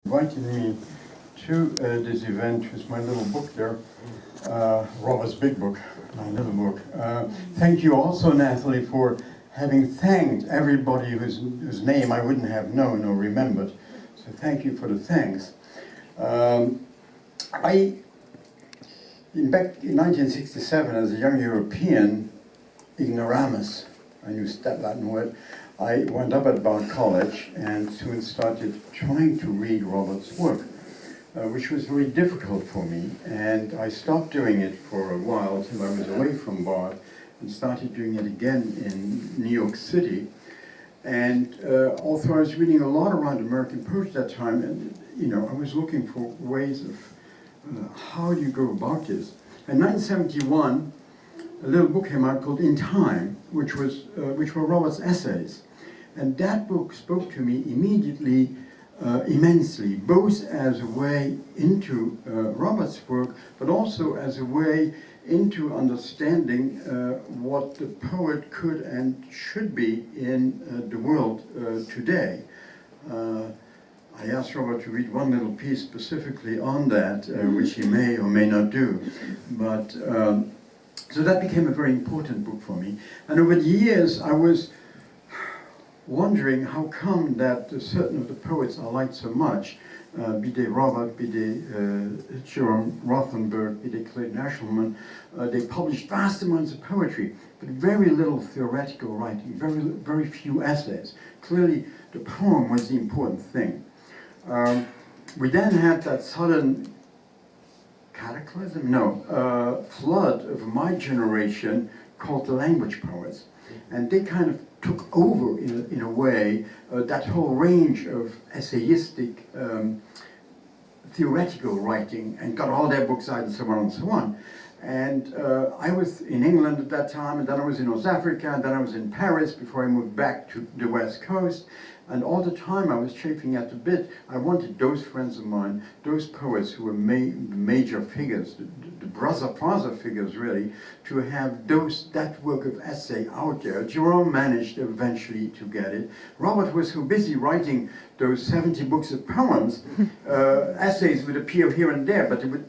Invited me to this event with my little book there, Robert's big book, my little book. Thank you also, Natalie, for having thanked everybody whose name I wouldn't have known or remembered. So thank you for the thanks. Back in 1967, as a young European, ignoramus, I used that Latin word, I went up at Bard College and soon started trying to read Robert's work, which was very difficult for me. And I stopped doing it for a while till I was away from Bard and started doing it again in New York City. And although I was reading a lot around American poetry at that time, and I was looking for ways of how do you go about this. In 1971, a little book came out called In Time, which were Robert's essays. And that book spoke to me immediately, immensely, both as a way into Robert's work, but also as a way into understanding what the poet could and should be in the world today. I asked Robert to read one little piece specifically on that, which he may or may not do. But so that became a very important book for me. And over the years, I was wondering how come that certain of the poets I liked so much, be they Robert, be they Jerome Rothenberg, be they Clayton Ashelman, they published vast amounts of poetry, but very little theoretical writing, very few essays. Clearly, the poem was the important thing. We then had that sudden cataclysm? No, flood of my generation called the language poets. And they kind of took over, in a way, that whole range of essayistic, theoretical writing and got all their books out and so on and so on. And I was in England at that time, and then I was in North Africa, and then I was in Paris before I moved back to the West Coast. And all the time I was chafing at the bit. I wanted those friends of mine, those poets who were major figures, the brother-father figures really, to have that work of essay out there. Jerome managed eventually to get it. Robert was so busy writing those 70 books of poems, essays would appear here and there, but it would,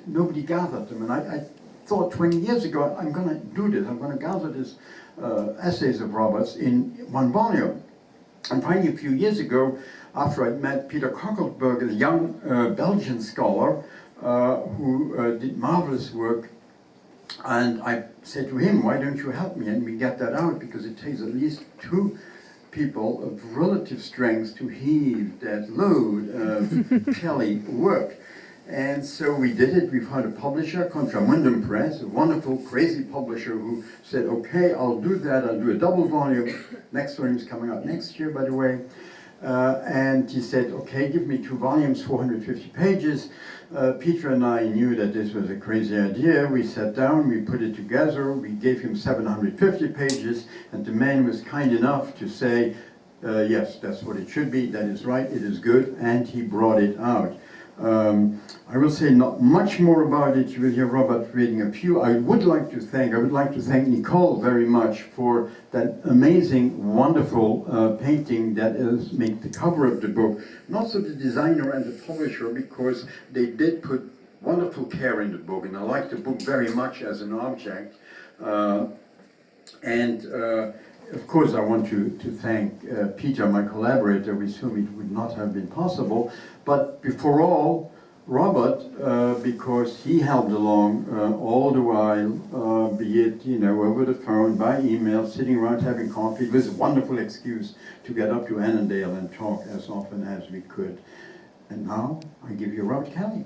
nobody gathered them. And I thought 20 years ago, I'm going to do this. I'm going to gather these essays of Robert's in one volume. And finally, a few years ago, after I'd met Peter Kokkelberg, a young Belgian scholar who did marvelous work, and I said to him, why don't you help me? And we get that out, because it takes at least two people of relative strength to heave that load of Kelly work. And so we did it. We found a publisher, Contramundum Press, a wonderful, crazy publisher who said, okay, I'll do that. I'll do a double volume. Next volume is coming out next year, by the way. And he said, okay, give me 2 volumes, 450 pages. Peter and I knew that this was a crazy idea. We sat down, we put it together. We gave him 750 pages, and the man was kind enough to say, yes, that's what it should be. That is right. It is good. And he brought it out. I will say not much more about it. You will hear Robert reading a few. I would like to thank Nicole very much for that amazing, wonderful painting that is made the cover of the book. And also the designer and the publisher, because they did put wonderful care in the book, and I like the book very much as an object. Of course, I want to thank Peter, my collaborator, with whom it would not have been possible. But before all, Robert, because he helped along all the while, be it over the phone, by email, sitting around having coffee. It was a wonderful excuse to get up to Annandale and talk as often as we could. And now I give you Robert Kelly.